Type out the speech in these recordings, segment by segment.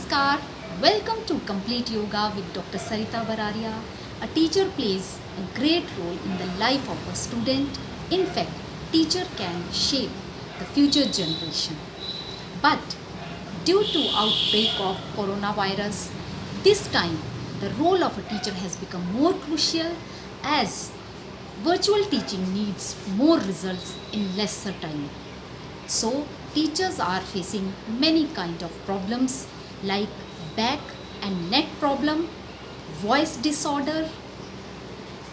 Namaskar. Welcome to Complete Yoga with Dr. Sarita Bararia. A teacher plays a great role in the life of a student. In fact, teacher can shape the future generation. But due to outbreak of coronavirus, this time the role of a teacher has become more crucial as virtual teaching needs more results in lesser time. So teachers are facing many kind of problems like back and neck problem, voice disorder,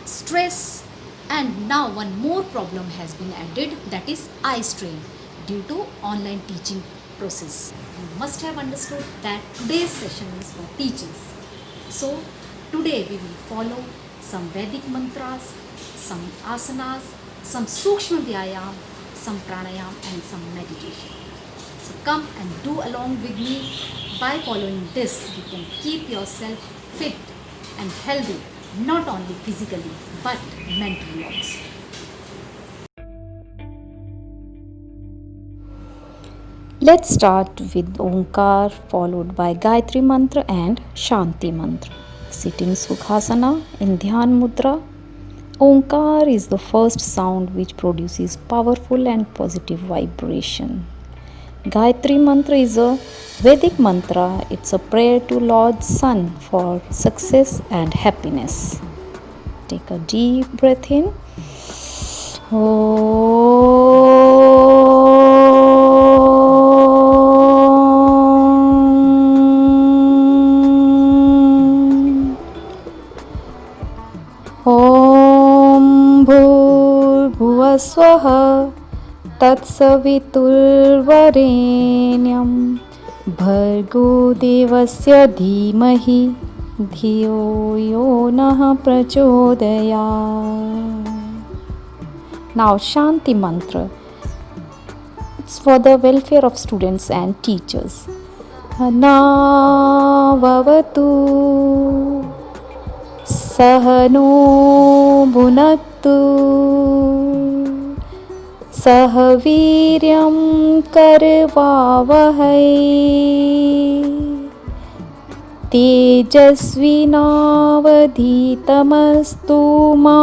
stress, and now one more problem has been added, that is eye strain due to online teaching process. You must have understood that today's session is for teachers. So today we will follow some Vedic mantras, some asanas, some Sukshma Vyayam, some pranayam and some meditation. So come and do along with me. By following this, you can keep yourself fit and healthy, not only physically but mentally also. Let's start with Omkar followed by Gayatri Mantra and Shanti Mantra. Sit in Sukhasana in Dhyan Mudra. Omkar is the first sound which produces powerful and positive vibration. Gayatri Mantra is a Vedic mantra. It's a prayer to Lord Sun for success and happiness. Take a deep breath in. ॐ भूर्भुवस्वः तत्सवितुर्वरेण्यं भर्गो देवस्य धीमहि धियो यो नः प्रचोदयात्. Now Shanti Mantra. It's for the welfare of students and teachers. Anavavatu Sahano Bhunaktu Sahaviryam Karvavahai Tejasvinavadhitamastu ma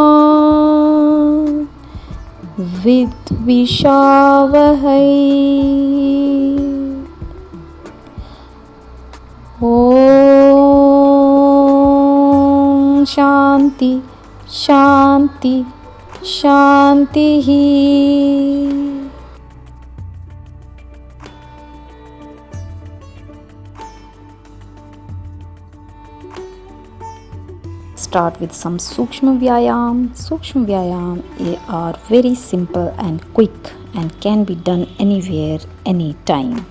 Vidvishavahai. Om Shanti Shanti Shantihi. Start with some Sukshma Vyayam. Sukshma Vyayam are very simple and quick and can be done anywhere, anytime.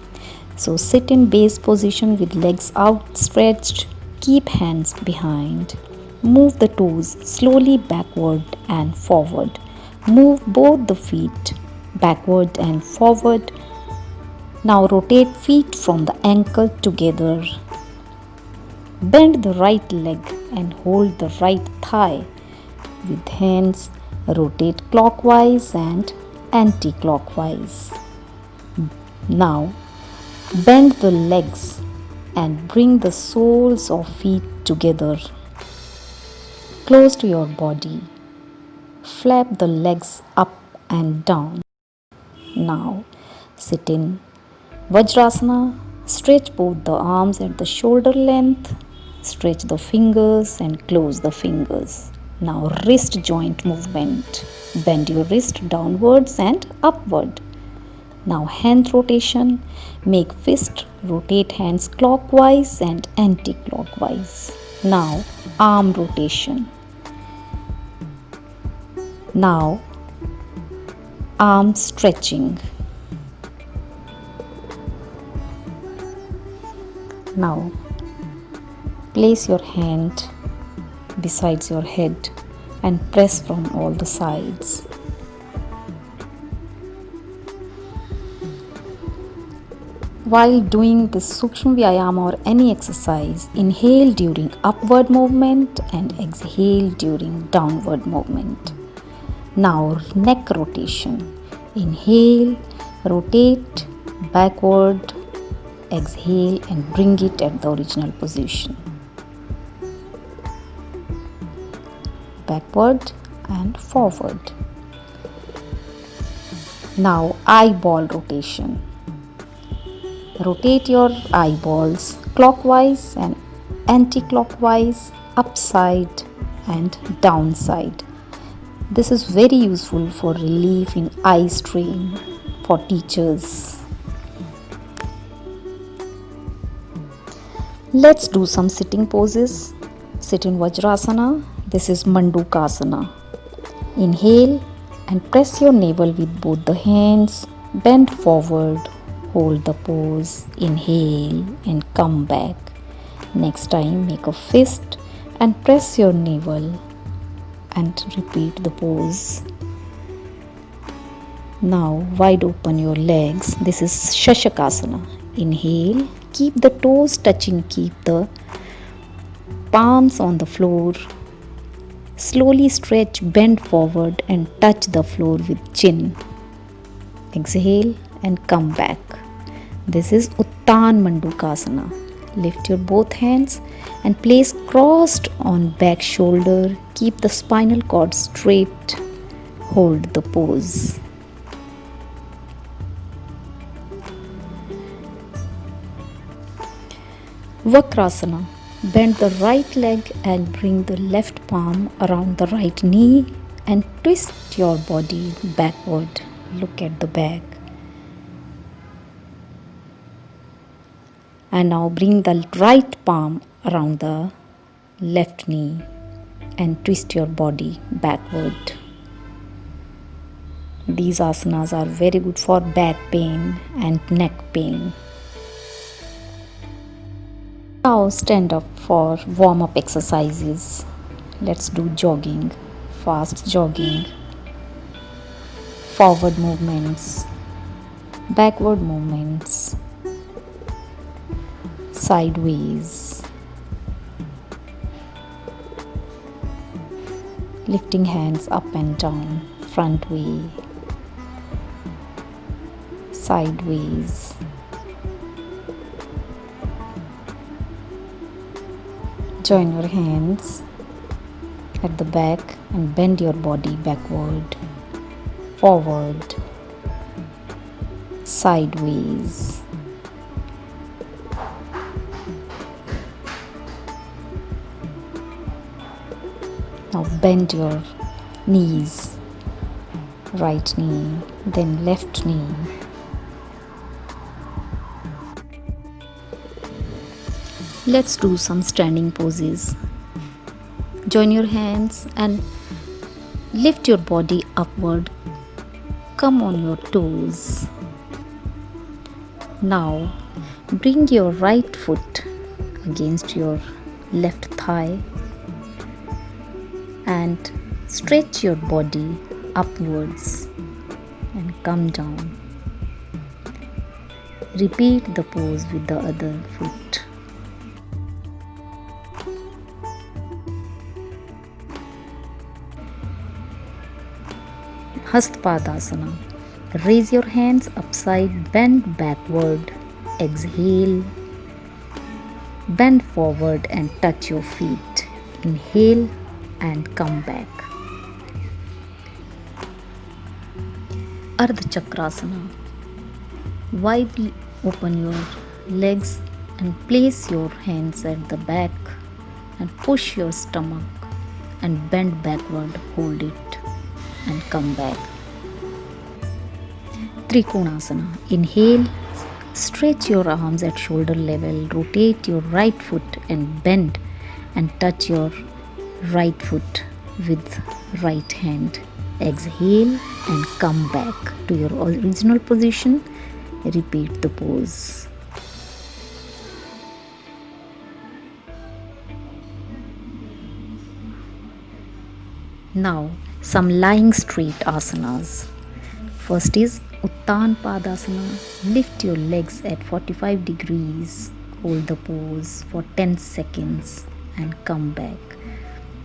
So sit in base position with legs outstretched. Keep hands behind. Move the toes slowly backward and forward. Move both the feet backward and forward. Now rotate feet from the ankle together. Bend the right leg and hold the right thigh. With hands, rotate clockwise and anti-clockwise. Now, bend the legs and bring the soles of feet together. Close to your body. Flap the legs up and down. Now, sit in Vajrasana. Stretch both the arms at the shoulder length. Stretch the fingers and close the fingers. Now wrist joint movement. Bend your wrist downwards and upward. Now hand rotation. Make fist rotate hands clockwise and anti-clockwise. Now arm rotation. Now arm stretching. Now place your hand besides your head and press from all the sides. While doing this Sukshma Vyayam or any exercise, inhale during upward movement and exhale during downward movement. Now neck rotation. Inhale, rotate backward exhale and bring it at the original position. Backward and forward. Now eyeball rotation. Rotate your eyeballs clockwise and anti-clockwise, upside and downside. This is very useful for relief in eye strain for teachers. Let's do some sitting poses. Sit in Vajrasana. This is Mandukasana. Inhale and press your navel with both the hands. Bend forward. Hold the pose. Inhale and come back. Next time make a fist and press your navel and repeat the pose. Now wide open your legs. This is Shashakasana. Inhale. Keep the toes touching. Keep the palms on the floor. Slowly stretch, bend forward and touch the floor with chin. Exhale and come back. This is Uttan Mandukasana. Lift your both hands and place crossed on back shoulder. Keep the spinal cord straight. Hold the pose. Vakrasana. Bend the right leg and bring the left palm around the right knee and twist your body backward. Look at the back. And now bring the right palm around the left knee and twist your body backward. These asanas are very good for back pain and neck pain. Now stand up for warm-up exercises. Let's do jogging, fast jogging, forward movements, backward movements, sideways, lifting hands up and down, front way, sideways, join your hands at the back and bend your body backward, forward, sideways. Now bend your knees, right knee, then left knee. Let's do some standing poses. Join your hands and lift your body upward. Come on your toes. Now bring your right foot against your left thigh and stretch your body upwards and come down. Repeat the pose with the other foot. Hastpadasana. Raise your hands upside, bend backward, exhale, bend forward and touch your feet. Inhale and come back. Ardha Chakrasana. Widely open your legs and place your hands at the back and push your stomach and bend backward, hold it and come back. Trikonasana. Inhale, stretch your arms at shoulder level, rotate your right foot and bend and touch your right foot with right hand. Exhale and come back to your original position. Repeat the pose. Now some lying straight asanas. First is Uttan Padasana. Lift your legs at 45 degrees. Hold the pose for 10 seconds and come back.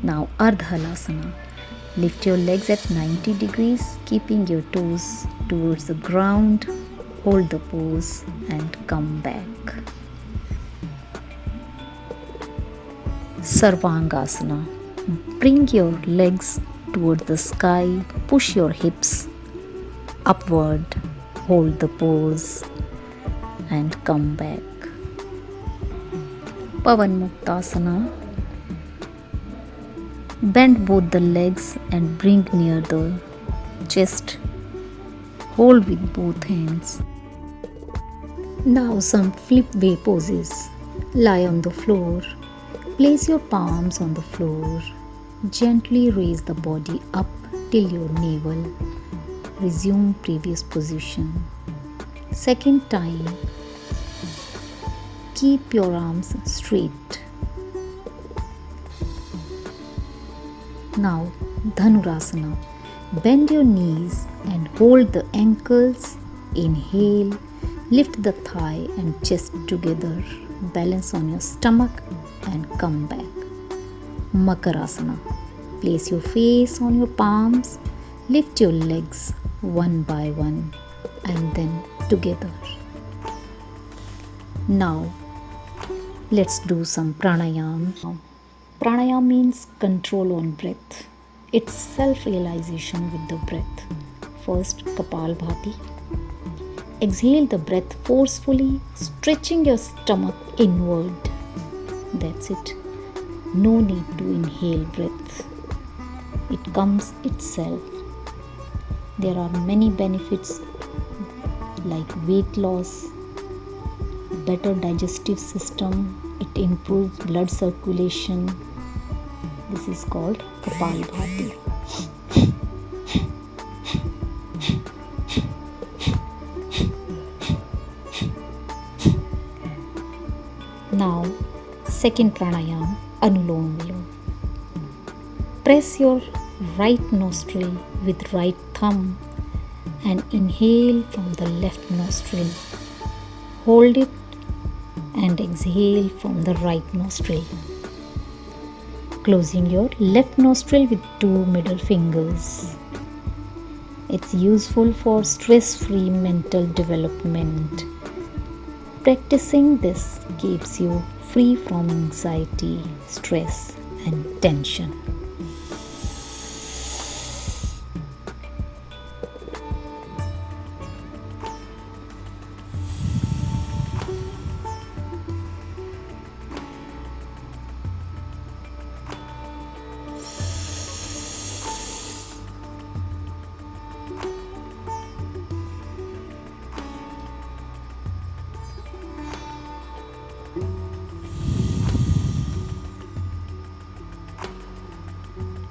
Now Ardha Halasana. Lift your legs at 90 degrees, keeping your toes towards the ground hold the pose and come back. Sarvangasana. Bring your legs toward the sky, push your hips upward, hold the pose and come back. Pavan Muktasana. Bend both the legs and bring near the chest. Hold with both hands. Now some flip way poses. Lie on the floor. Place your palms on the floor. Gently raise the body up till your navel. Resume previous position. Second time. Keep your arms straight. Now Dhanurasana. Bend your knees and hold the ankles. Inhale. Lift the thigh and chest together. Balance on your stomach and come back. Makarasana. Place your face on your palms. Lift your legs one by one and then together. Now let's do some pranayam. Pranayam means control on breath. It's self-realization with the breath. First, Kapalbhati. Exhale the breath forcefully, stretching your stomach inward. That's it. No need to inhale breath. It comes itself. There are many benefits like weight loss, better digestive system. It improves blood circulation. This is called Kapalbhati. Now, second pranayam, Anulom Vilom. Press your right nostril with right thumb and inhale from the left nostril. Hold it and exhale from the right nostril. Closing your left nostril with 2 middle fingers. It's useful for stress-free mental development. Practicing this keeps you free from anxiety, stress, and tension.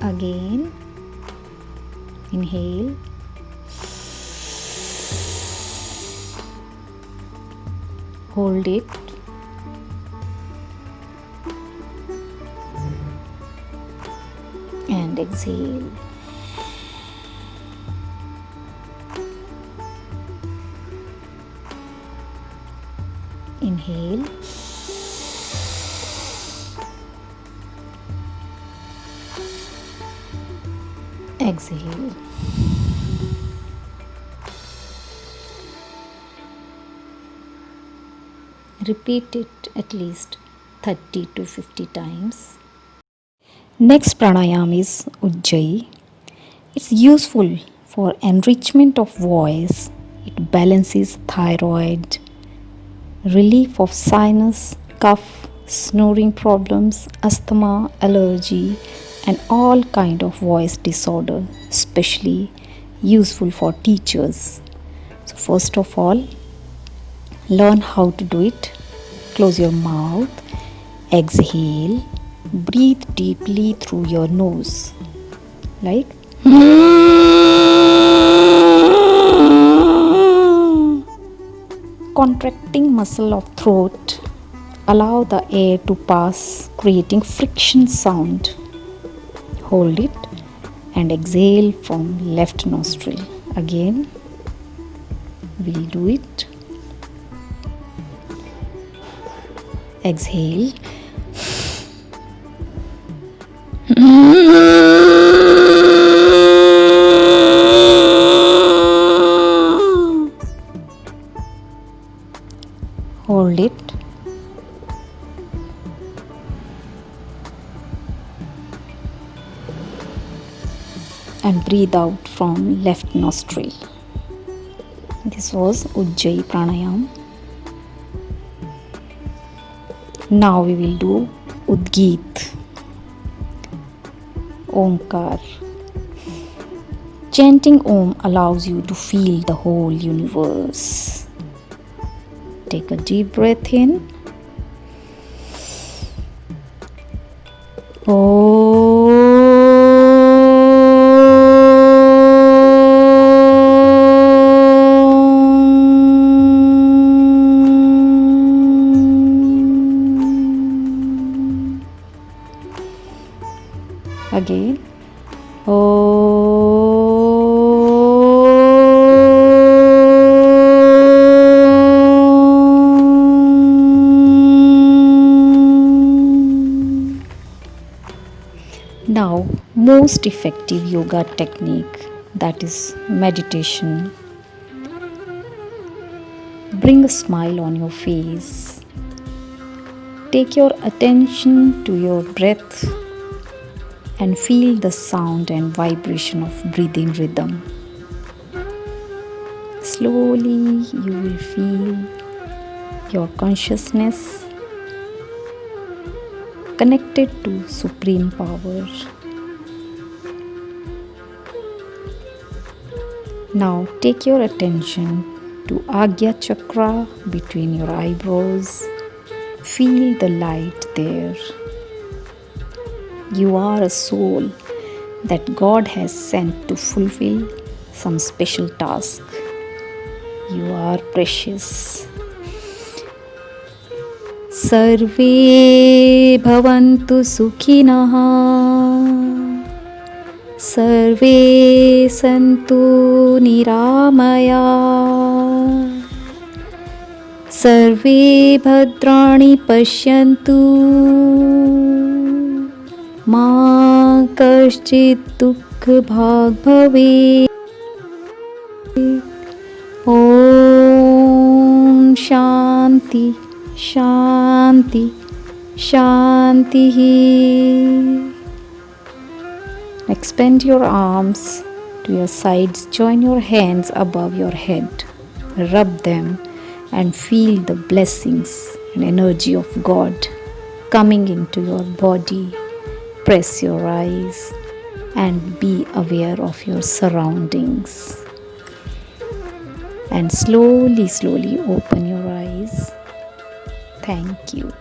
Again, inhale, hold it, and exhale. Inhale, exhale. Repeat it at least 30 to 50 times. Next pranayam is Ujjayi. It's useful for enrichment of voice. It balances thyroid, relief of sinus, cough, snoring problems, asthma, allergy, and all kind of voice disorder, especially useful for teachers. So first of all, learn how to do it. Close your mouth, exhale, breathe deeply through your nose, like contracting muscle of throat. Allow the air to pass, creating friction sound. Hold it and exhale from left nostril. Again, we'll do it. Exhale. hold it. And breathe out from left nostril. This was Ujjayi Pranayam. Now we will do Udgit, Omkar. Chanting Om allows you to feel the whole universe. Take a deep breath in. Again. Now, most effective yoga technique, that is meditation. Bring a smile on your face. Take your attention to your breath and feel the sound and vibration of breathing rhythm. Slowly you will feel your consciousness connected to Supreme Power. Now take your attention to Agya Chakra between your eyebrows. Feel the light there. You are a soul that God has sent to fulfill some special task. You are precious. Sarve bhavantu sukhinah, sarve santu niramaya, sarve bhadrani pashyantu, ma kaschit dukh bhag bhave. Om Shanti Shanti Shanti. Expand your arms to your sides. Join your hands above your head. Rub them and feel the blessings and energy of God coming into your body. Press your eyes and be aware of your surroundings. And slowly, slowly open your eyes. Thank you.